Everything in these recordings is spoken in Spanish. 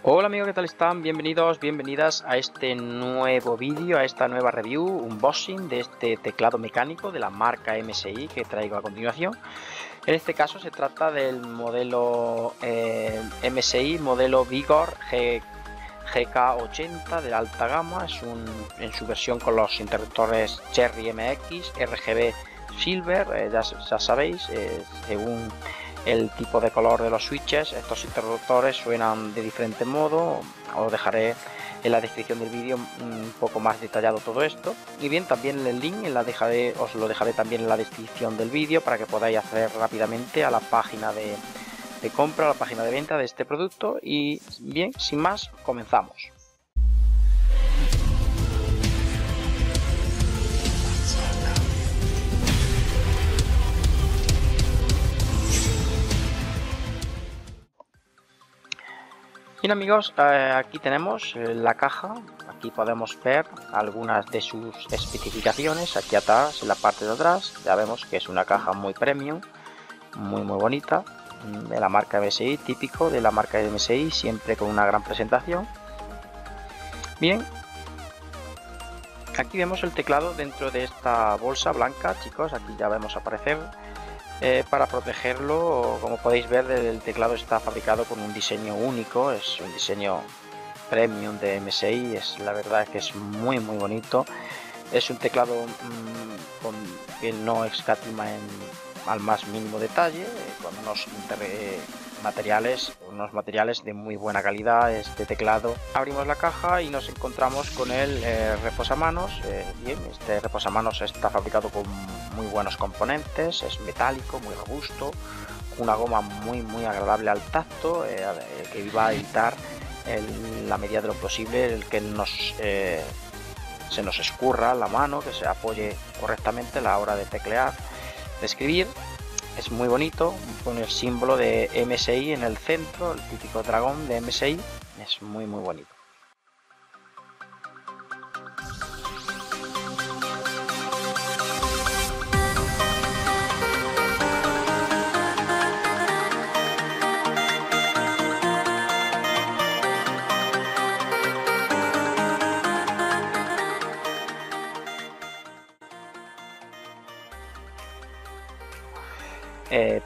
Hola amigos, ¿qué tal están? Bienvenidos, bienvenidas a este nuevo vídeo, a esta nueva review, unboxing de este teclado mecánico de la marca MSI que traigo a continuación. En este caso se trata del modelo MSI, modelo Vigor GK80 de la alta gama. En su versión con los interruptores Cherry MX, RGB Silver, ya sabéis, según el tipo de color de los switches, estos interruptores suenan de diferente modo. Os dejaré en la descripción del vídeo un poco más detallado todo esto, y bien, también el link os lo dejaré también en la descripción del vídeo para que podáis acceder rápidamente a la página de compra, a la página de venta de este producto. Y bien, sin más, comenzamos. Bien amigos, aquí tenemos la caja. Aquí podemos ver algunas de sus especificaciones. Aquí atrás, en la parte de atrás, ya vemos que es una caja muy premium, muy bonita, de la marca MSI, típico de la marca MSI, siempre con una gran presentación. Bien, aquí vemos el teclado dentro de esta bolsa blanca, chicos. Aquí ya vemos aparecer. Para protegerlo, como podéis ver, el teclado está fabricado con un diseño único, es un diseño premium de MSI. La verdad es que es muy bonito. Es un teclado que no escatima al más mínimo detalle, con unos materiales de muy buena calidad. Este teclado, abrimos la caja y nos encontramos con el reposamanos. Bien, este reposamanos está fabricado con muy buenos componentes, es metálico, muy robusto, una goma muy agradable al tacto, que va a evitar en la medida de lo posible el que se nos escurra la mano, que se apoye correctamente a la hora de teclear, de escribir. Es muy bonito, con el símbolo de MSI en el centro, el típico dragón de MSI. Es muy bonito.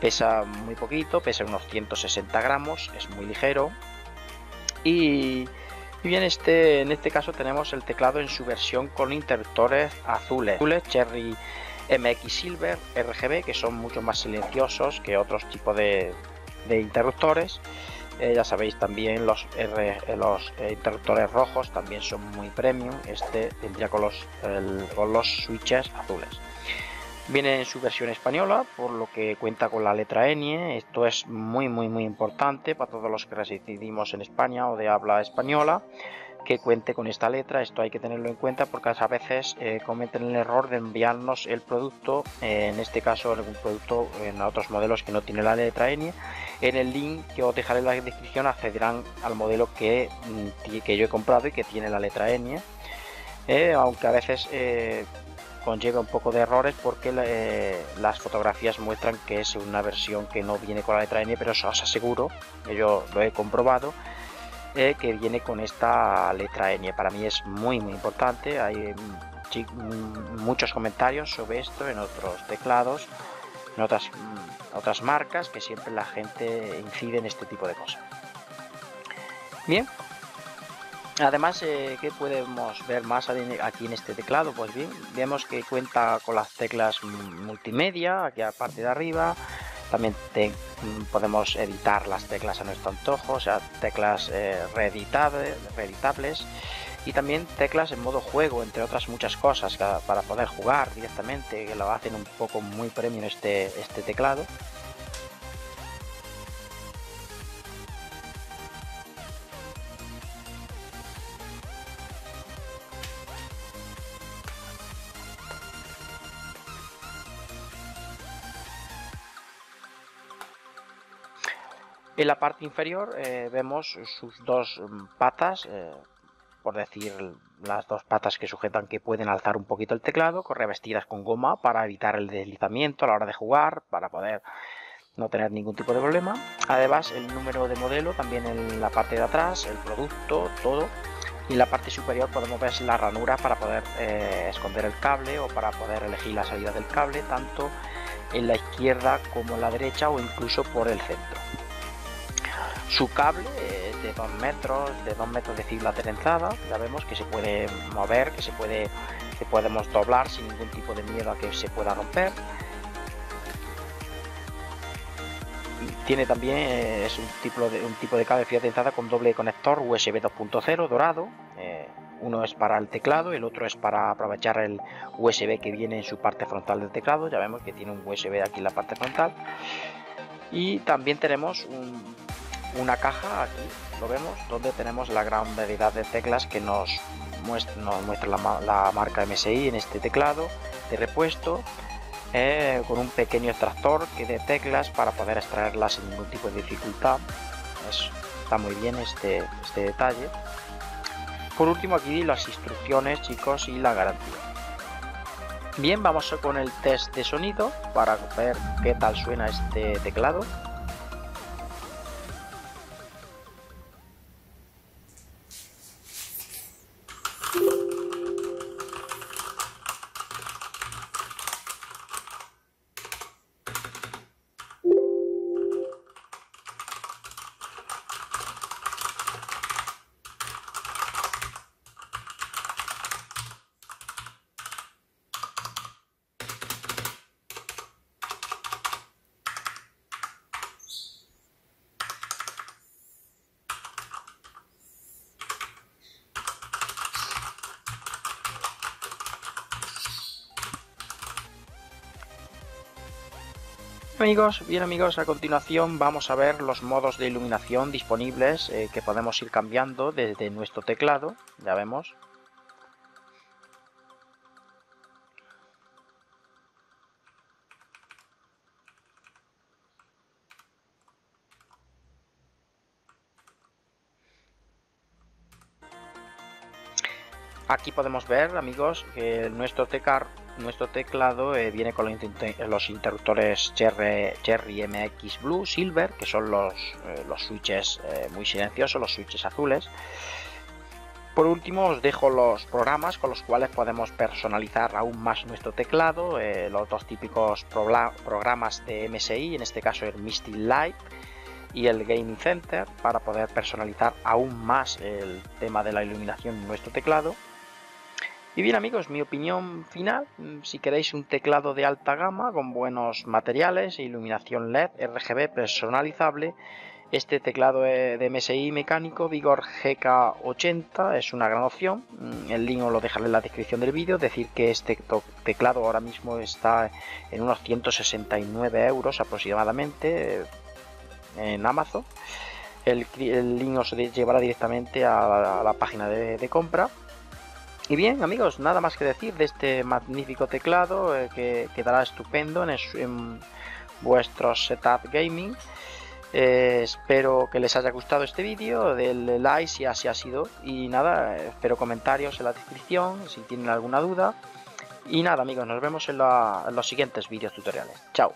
Pesa muy poquito, pesa unos 160 gramos, es muy ligero. Y bien, en este caso tenemos el teclado en su versión con interruptores azules Cherry MX Silver RGB, que son mucho más silenciosos que otros tipos de interruptores. Ya sabéis, también los interruptores rojos también son muy premium. Este vendría con los switches azules. Viene en su versión española, por lo que cuenta con la letra ñ. Esto es muy importante para todos los que residimos en España o de habla española, que cuente con esta letra. Esto hay que tenerlo en cuenta porque a veces cometen el error de enviarnos el producto, en este caso algún producto en otros modelos que no tiene la letra ñ. En el link que os dejaré en la descripción accederán al modelo que yo he comprado y que tiene la letra ñ, aunque a veces conlleva un poco de errores porque las fotografías muestran que es una versión que no viene con la letra ñ, pero os aseguro, que yo lo he comprobado, que viene con esta letra ñ. Para mí es muy importante. Hay muchos comentarios sobre esto en otros teclados, en otras marcas, que siempre la gente incide en este tipo de cosas. Bien, además, ¿qué podemos ver más aquí en este teclado? Pues bien, vemos que cuenta con las teclas multimedia aquí a la parte de arriba. También podemos editar las teclas a nuestro antojo, o sea, teclas reeditables, y también teclas en modo juego, entre otras muchas cosas, para poder jugar directamente, que lo hacen un poco muy premium este teclado. En la parte inferior vemos sus dos patas, por decir, las dos patas que sujetan, que pueden alzar un poquito el teclado, revestidas con goma para evitar el deslizamiento a la hora de jugar, para poder no tener ningún tipo de problema. Además, el número de modelo también en la parte de atrás, el producto, todo. Y en la parte superior podemos ver la ranura para poder esconder el cable o para poder elegir la salida del cable, tanto en la izquierda como en la derecha o incluso por el centro. Su cable es de 2 metros de fibra trenzada. Ya vemos que se puede mover, que podemos doblar sin ningún tipo de miedo a que se pueda romper. Tiene también es un tipo de cable fibra trenzada con doble conector USB 2.0 dorado. Uno es para el teclado, el otro es para aprovechar el USB que viene en su parte frontal del teclado. Ya vemos que tiene un USB aquí en la parte frontal. Y también tenemos una caja aquí, lo vemos, donde tenemos la gran variedad de teclas que nos muestra la marca MSI en este teclado de repuesto, con un pequeño extractor de teclas para poder extraerlas sin ningún tipo de dificultad. Está muy bien este detalle. Por último, aquí las instrucciones, chicos, y la garantía. Bien, vamos con el test de sonido para ver qué tal suena este teclado. Bien amigos, a continuación vamos a ver los modos de iluminación disponibles que podemos ir cambiando desde nuestro teclado. Ya vemos. Aquí podemos ver, amigos, que nuestro teclado viene con los interruptores Cherry MX Blue Silver, que son los switches muy silenciosos, los switches azules. Por último, os dejo los programas con los cuales podemos personalizar aún más nuestro teclado, los dos típicos programas de MSI, en este caso el Misty Light y el Gaming Center, para poder personalizar aún más el tema de la iluminación en nuestro teclado. Y bien amigos, mi opinión final, si queréis un teclado de alta gama con buenos materiales e iluminación LED RGB personalizable, este teclado de MSI mecánico Vigor GK80 es una gran opción. El link os lo dejaré en la descripción del vídeo. Decir que este teclado ahora mismo está en unos 169 € aproximadamente en Amazon. El link os llevará directamente a la página de compra. Y bien amigos, nada más que decir de este magnífico teclado que quedará estupendo en vuestro setup gaming. Espero que les haya gustado este vídeo, denle like si así ha sido, y nada, espero comentarios en la descripción si tienen alguna duda. Y nada amigos, nos vemos en los siguientes vídeos tutoriales. Chao.